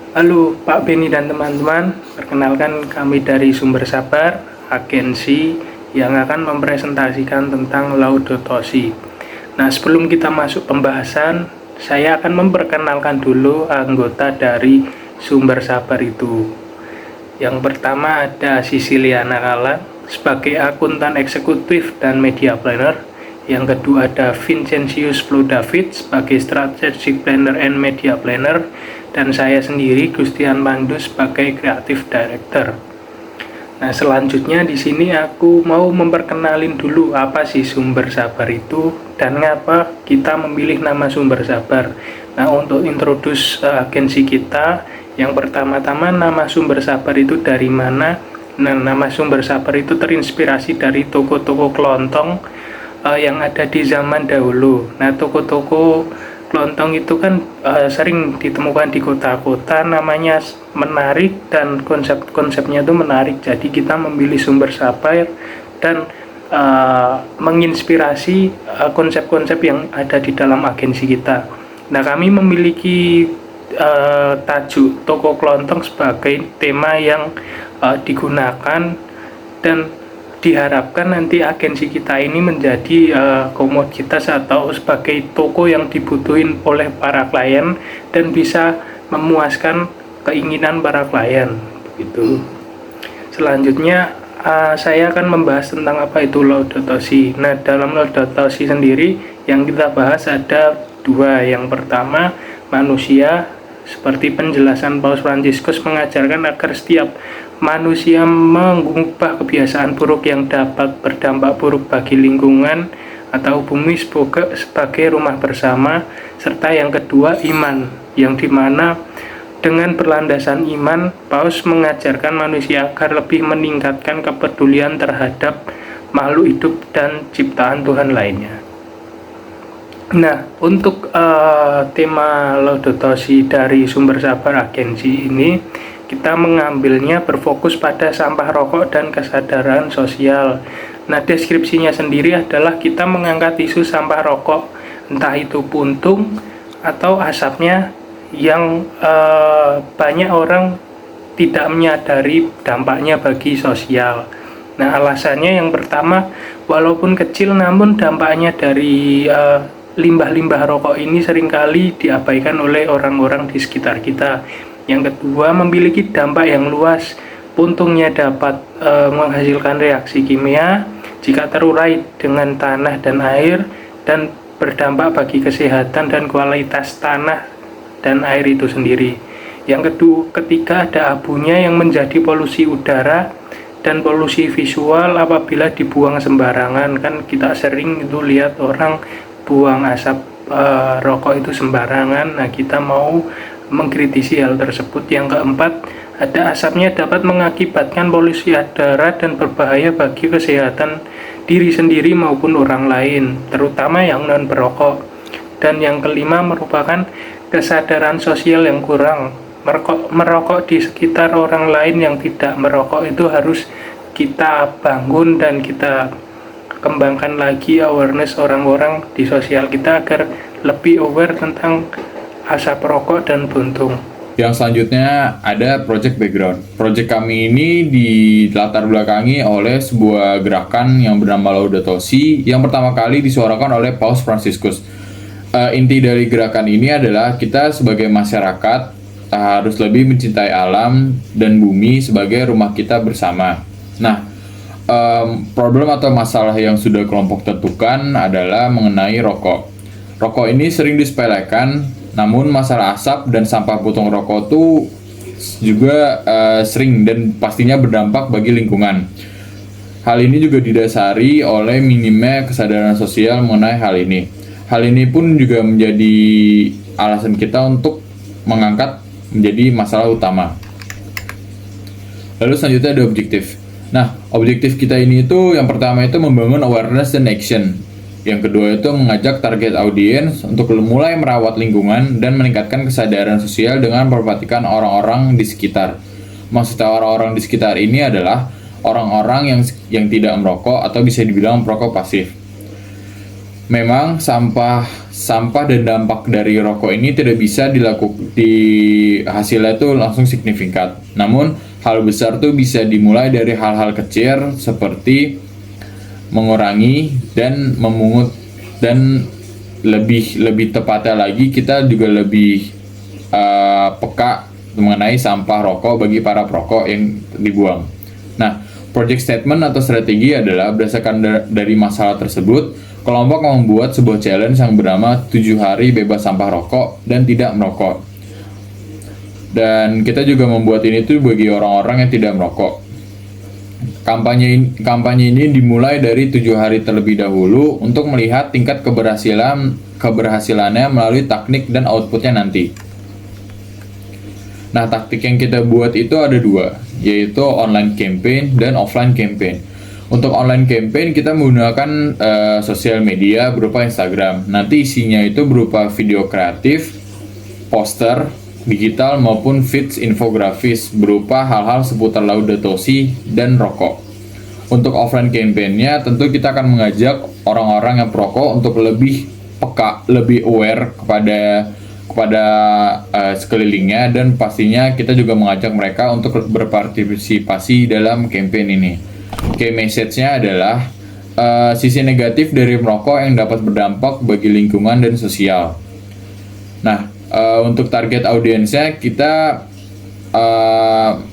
Halo Pak Beni dan teman-teman, perkenalkan kami dari Sumber Sabar, agensi yang akan mempresentasikan tentang Laudato Si. Nah, sebelum kita masuk pembahasan, saya akan memperkenalkan dulu anggota dari Sumber Sabar itu. Yang pertama ada Sisiliana Kala sebagai akuntan eksekutif dan media planner. Yang kedua ada Vincentius Flo David sebagai strategic planner and media planner, dan saya sendiri Gustian Pandu sebagai creative director. Nah, selanjutnya di sini aku mau memperkenalin dulu apa sih Sumber Sabar itu dan ngapa kita memilih nama Sumber Sabar. Nah, untuk introduce agensi kita, yang pertama-tama nama Sumber Sabar itu dari mana? Nah, nama Sumber Sabar itu terinspirasi dari toko-toko kelontong yang ada di zaman dahulu. Nah, toko-toko kelontong itu kan sering ditemukan di kota-kota, namanya menarik dan konsep-konsepnya itu menarik. Jadi kita memilih Sumber Sabar dan menginspirasi konsep-konsep yang ada di dalam agensi kita. Nah, kami memiliki tajuk toko kelontong sebagai tema yang digunakan, dan diharapkan nanti agensi kita ini menjadi komoditas atau sebagai toko yang dibutuhin oleh para klien dan bisa memuaskan keinginan para klien begitu. Selanjutnya saya akan membahas tentang apa itu Laudato Si. Nah, dalam Laudato Si sendiri yang kita bahas ada dua. Yang pertama, manusia. Seperti penjelasan Paus Fransiskus mengajarkan agar setiap manusia mengubah kebiasaan buruk yang dapat berdampak buruk bagi lingkungan atau bumi sebagai rumah bersama. Serta yang kedua, iman, yang dimana dengan berlandasan iman, Paus mengajarkan manusia agar lebih meningkatkan kepedulian terhadap makhluk hidup dan ciptaan Tuhan lainnya. Nah, untuk tema Laudato Si dari Sumber Sabar agensi ini, kita mengambilnya berfokus pada sampah rokok dan kesadaran sosial. Nah, deskripsinya sendiri adalah kita mengangkat isu sampah rokok, entah itu puntung atau asapnya yang banyak orang tidak menyadari dampaknya bagi sosial. Nah, alasannya yang pertama, walaupun kecil namun dampaknya dari limbah-limbah rokok ini seringkali diabaikan oleh orang-orang di sekitar kita. Yang kedua, memiliki dampak yang luas. Puntungnya dapat menghasilkan reaksi kimia jika terurai dengan tanah dan air, dan berdampak bagi kesehatan dan kualitas tanah dan air itu sendiri. Yang ketiga, ada abunya yang menjadi polusi udara dan polusi visual apabila dibuang sembarangan. Kan kita sering itu lihat orang buang asap rokok itu sembarangan. Nah, kita mau mengkritisi hal tersebut. Yang keempat, ada asapnya dapat mengakibatkan polusi udara dan berbahaya bagi kesehatan diri sendiri maupun orang lain, terutama yang non perokok. Dan yang kelima, merupakan kesadaran sosial yang kurang. Merokok di sekitar orang lain yang tidak merokok itu harus kita bangun dan kita kembangkan lagi awareness orang-orang di sosial kita agar lebih aware tentang asap rokok dan puntung. Yang selanjutnya ada project background. Project kami ini dilatar belakangi oleh sebuah gerakan yang bernama Laudato Si yang pertama kali disuarakan oleh Paus Fransiskus. Inti dari gerakan ini adalah kita sebagai masyarakat harus lebih mencintai alam dan bumi sebagai rumah kita bersama. Nah, problem atau masalah yang sudah kelompok tentukan adalah mengenai rokok. Rokok ini sering disepelekan, namun masalah asap dan sampah putung rokok itu juga sering dan pastinya berdampak bagi lingkungan. Hal ini juga didasari oleh minimnya kesadaran sosial mengenai hal ini. Hal ini pun juga menjadi alasan kita untuk mengangkat menjadi masalah utama. Lalu selanjutnya ada objektif. Nah, objektif kita ini itu yang pertama itu membangun awareness and action. Yang kedua itu mengajak target audiens untuk mulai merawat lingkungan dan meningkatkan kesadaran sosial dengan memperhatikan orang-orang di sekitar. Maksudnya orang-orang di sekitar ini adalah orang-orang yang tidak merokok atau bisa dibilang perokok pasif. Memang sampah sampah dan dampak dari rokok ini tidak bisa hasilnya tuh langsung signifikan. Namun hal besar tuh bisa dimulai dari hal-hal kecil seperti mengurangi dan memungut, dan lebih tepatnya lagi kita juga lebih peka mengenai sampah rokok bagi para perokok yang dibuang. Nah, project statement atau strategi adalah berdasarkan dari masalah tersebut, kelompok membuat sebuah challenge yang bernama 7 hari bebas sampah rokok dan tidak merokok. Dan kita juga membuat ini tuh bagi orang-orang yang tidak merokok. Kampanye ini dimulai dari 7 hari terlebih dahulu untuk melihat tingkat keberhasilannya melalui teknik dan outputnya nanti. Nah, taktik yang kita buat itu ada 2, yaitu online campaign dan offline campaign. Untuk online campaign kita menggunakan sosial media berupa Instagram. Nanti isinya itu berupa video kreatif, poster, digital maupun feeds infografis berupa hal-hal seputar Laudato Si dan rokok. Untuk offline campaign-nya tentu kita akan mengajak orang-orang yang perokok untuk lebih peka, lebih aware kepada sekelilingnya, dan pastinya kita juga mengajak mereka untuk berpartisipasi dalam campaign ini. Key message-nya adalah sisi negatif dari merokok yang dapat berdampak bagi lingkungan dan sosial. Nah, untuk target audiensnya kita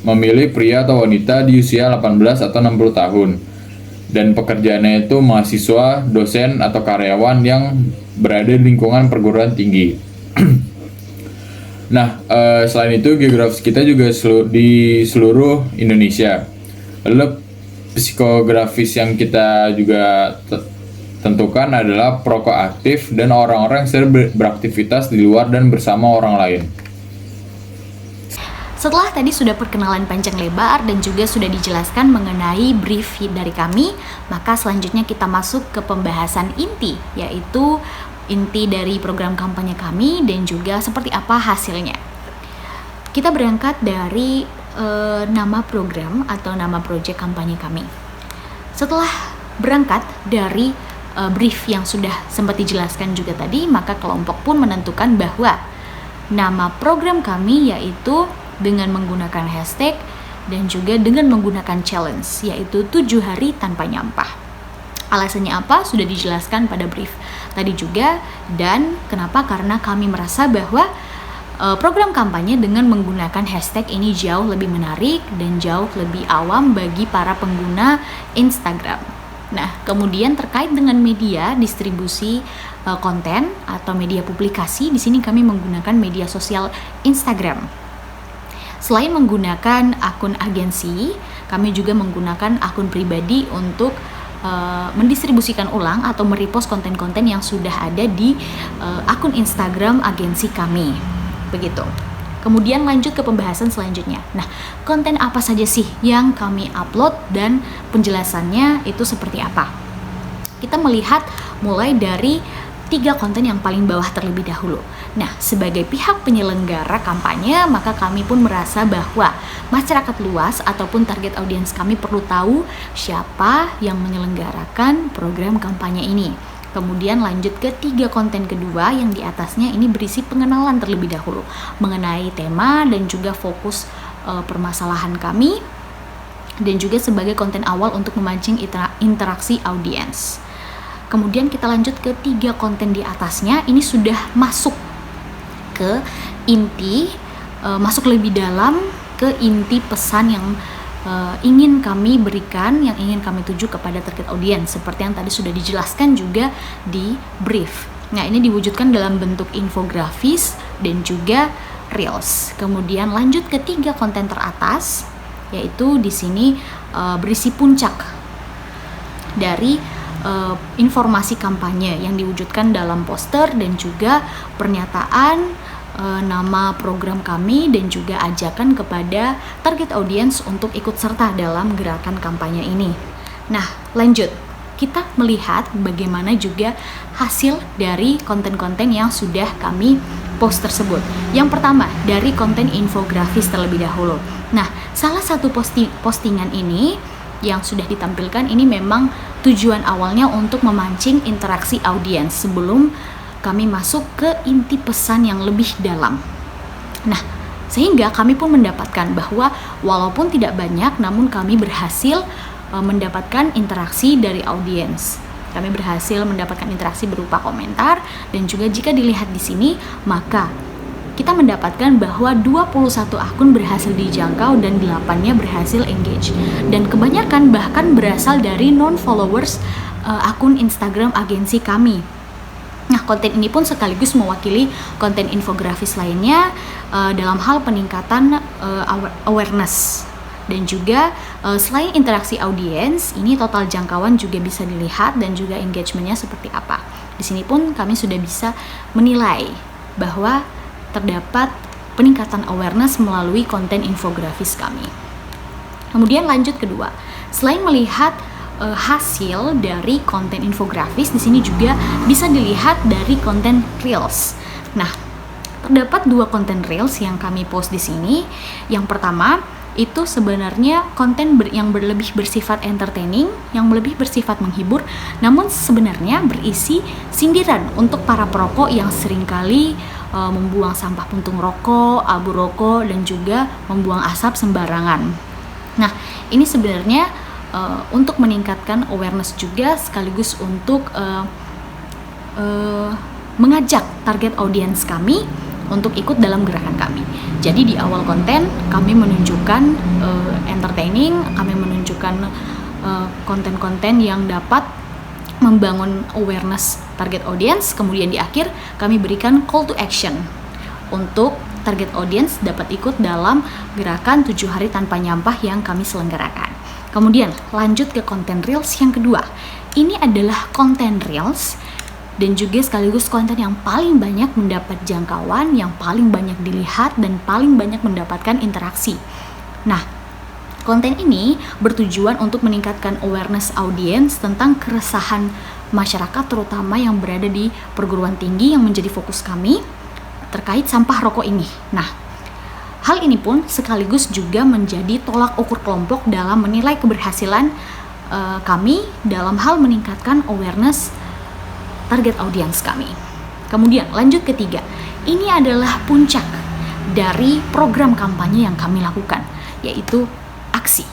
memilih pria atau wanita di usia 18 atau 60 tahun, dan pekerjaannya itu mahasiswa, dosen, atau karyawan yang berada di lingkungan perguruan tinggi. Nah, selain itu geografis kita juga di seluruh Indonesia. Lalu psikografis yang kita juga tentukan adalah perokok aktif dan orang-orang yang sedang beraktivitas di luar dan bersama orang lain. Setelah tadi sudah perkenalan panjang lebar dan juga sudah dijelaskan mengenai brief dari kami, maka selanjutnya kita masuk ke pembahasan inti, yaitu inti dari program kampanye kami dan juga seperti apa hasilnya. Kita berangkat dari nama program atau nama proyek kampanye kami. Setelah berangkat dari brief yang sudah sempat dijelaskan juga tadi, maka kelompok pun menentukan bahwa nama program kami yaitu dengan menggunakan hashtag dan juga dengan menggunakan challenge, yaitu 7 hari tanpa nyampah. Alasannya apa? Sudah dijelaskan pada brief tadi juga. Dan kenapa? Karena kami merasa bahwa program kampanye dengan menggunakan hashtag ini jauh lebih menarik dan jauh lebih awam bagi para pengguna Instagram. Nah, kemudian terkait dengan media distribusi konten atau media publikasi, di sini kami menggunakan media sosial Instagram. Selain menggunakan akun agensi, kami juga menggunakan akun pribadi untuk mendistribusikan ulang atau merepost konten-konten yang sudah ada di akun Instagram agensi kami. Begitu. Kemudian lanjut ke pembahasan selanjutnya. Nah, konten apa saja sih yang kami upload dan penjelasannya itu seperti apa? Kita melihat mulai dari 3 konten yang paling bawah terlebih dahulu. Nah, sebagai pihak penyelenggara kampanye, maka kami pun merasa bahwa masyarakat luas ataupun target audiens kami perlu tahu siapa yang menyelenggarakan program kampanye ini. Kemudian lanjut ke 3 konten kedua yang di atasnya ini berisi pengenalan terlebih dahulu mengenai tema dan juga fokus permasalahan kami, dan juga sebagai konten awal untuk memancing interaksi audiens. Kemudian kita lanjut ke 3 konten di atasnya, ini sudah masuk ke inti, masuk lebih dalam ke inti pesan yang ingin kami berikan, yang ingin kami tuju kepada target audiens, seperti yang tadi sudah dijelaskan juga di brief. Nah, ini diwujudkan dalam bentuk infografis dan juga reels. Kemudian lanjut ke 3 konten teratas, yaitu di sini berisi puncak dari informasi kampanye yang diwujudkan dalam poster dan juga pernyataan nama program kami dan juga ajakan kepada target audiens untuk ikut serta dalam gerakan kampanye ini. Nah, lanjut. Kita melihat bagaimana juga hasil dari konten-konten yang sudah kami post tersebut. Yang pertama, dari konten infografis terlebih dahulu. Nah, salah satu postingan ini yang sudah ditampilkan ini memang tujuan awalnya untuk memancing interaksi audiens sebelum kami masuk ke inti pesan yang lebih dalam. Nah, sehingga kami pun mendapatkan bahwa walaupun tidak banyak, namun kami berhasil mendapatkan interaksi dari audiens. Kami berhasil mendapatkan interaksi berupa komentar, dan juga jika dilihat di sini, maka kita mendapatkan bahwa 21 akun berhasil dijangkau dan 8-nya berhasil engage. Dan kebanyakan bahkan berasal dari non-followers akun Instagram agensi kami. Nah, konten ini pun sekaligus mewakili konten infografis lainnya dalam hal peningkatan awareness. Dan juga selain interaksi audiens, ini total jangkauan juga bisa dilihat dan juga engagementnya seperti apa. Di sini pun kami sudah bisa menilai bahwa terdapat peningkatan awareness melalui konten infografis kami. Kemudian lanjut kedua, selain melihat hasil dari konten infografis, di sini juga bisa dilihat dari konten reels. Nah, terdapat 2 konten reels yang kami post di sini. Yang pertama itu sebenarnya konten yang lebih bersifat entertaining, yang lebih bersifat menghibur, namun sebenarnya berisi sindiran untuk para perokok yang seringkali membuang sampah puntung rokok, abu rokok, dan juga membuang asap sembarangan. Nah, ini sebenarnya untuk meningkatkan awareness juga, sekaligus untuk mengajak target audiens kami untuk ikut dalam gerakan kami. Jadi di awal konten kami menunjukkan entertaining, kami menunjukkan konten-konten yang dapat membangun awareness target audience. Kemudian di akhir kami berikan call to action untuk target audience dapat ikut dalam gerakan 7 hari tanpa nyampah yang kami selenggarakan. Kemudian lanjut ke konten reels yang kedua. Ini adalah konten reels dan juga sekaligus konten yang paling banyak mendapat jangkauan, yang paling banyak dilihat dan paling banyak mendapatkan interaksi. Nah, konten ini bertujuan untuk meningkatkan awareness audiens tentang keresahan masyarakat, terutama yang berada di perguruan tinggi yang menjadi fokus kami terkait sampah rokok ini. Nah, hal ini pun sekaligus juga menjadi tolak ukur kelompok dalam menilai keberhasilan kami dalam hal meningkatkan awareness target audiens kami. Kemudian lanjut ketiga, ini adalah puncak dari program kampanye yang kami lakukan, yaitu aksi.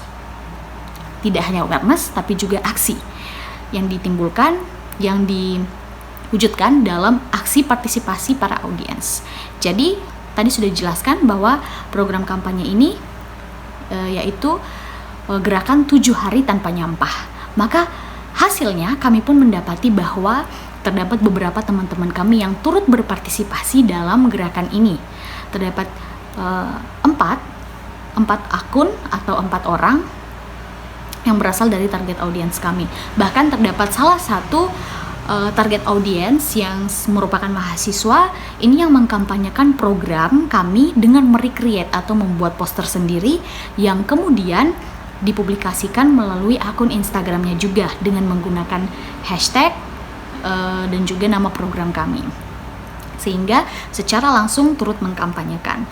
Tidak hanya awareness, tapi juga aksi yang ditimbulkan, yang diwujudkan dalam aksi partisipasi para audiens. Jadi tadi sudah dijelaskan bahwa program kampanye ini yaitu gerakan 7 hari tanpa nyampah. Maka hasilnya kami pun mendapati bahwa terdapat beberapa teman-teman kami yang turut berpartisipasi dalam gerakan ini. Terdapat 4 akun atau 4 orang yang berasal dari target audiens kami. Bahkan terdapat salah satu target audiens yang merupakan mahasiswa ini yang mengkampanyekan program kami dengan merecreate atau membuat poster sendiri yang kemudian dipublikasikan melalui akun Instagramnya juga dengan menggunakan hashtag dan juga nama program kami, sehingga secara langsung turut mengkampanyekan.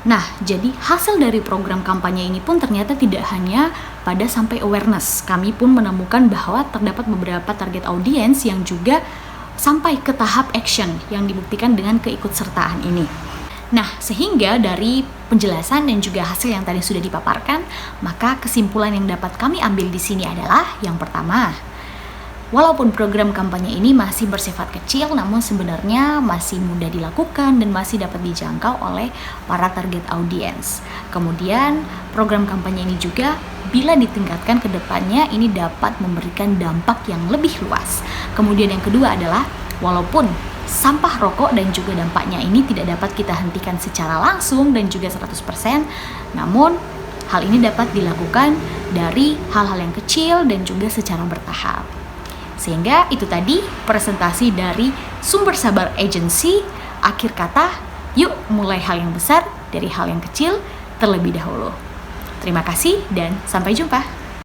Nah, jadi hasil dari program kampanye ini pun ternyata tidak hanya pada sampai awareness. Kami pun menemukan bahwa terdapat beberapa target audiens yang juga sampai ke tahap action yang dibuktikan dengan keikutsertaan ini. Nah, sehingga dari penjelasan dan juga hasil yang tadi sudah dipaparkan, maka kesimpulan yang dapat kami ambil di sini adalah yang pertama, walaupun program kampanye ini masih bersifat kecil, namun sebenarnya masih mudah dilakukan dan masih dapat dijangkau oleh para target audiens. Kemudian, program kampanye ini juga bila ditingkatkan ke depannya ini dapat memberikan dampak yang lebih luas. Kemudian yang kedua adalah, walaupun sampah rokok dan juga dampaknya ini tidak dapat kita hentikan secara langsung dan juga 100%, namun hal ini dapat dilakukan dari hal-hal yang kecil dan juga secara bertahap. Sehingga itu tadi presentasi dari Sumber Sabar Agency. Akhir kata, yuk mulai hal yang besar dari hal yang kecil terlebih dahulu. Terima kasih dan sampai jumpa.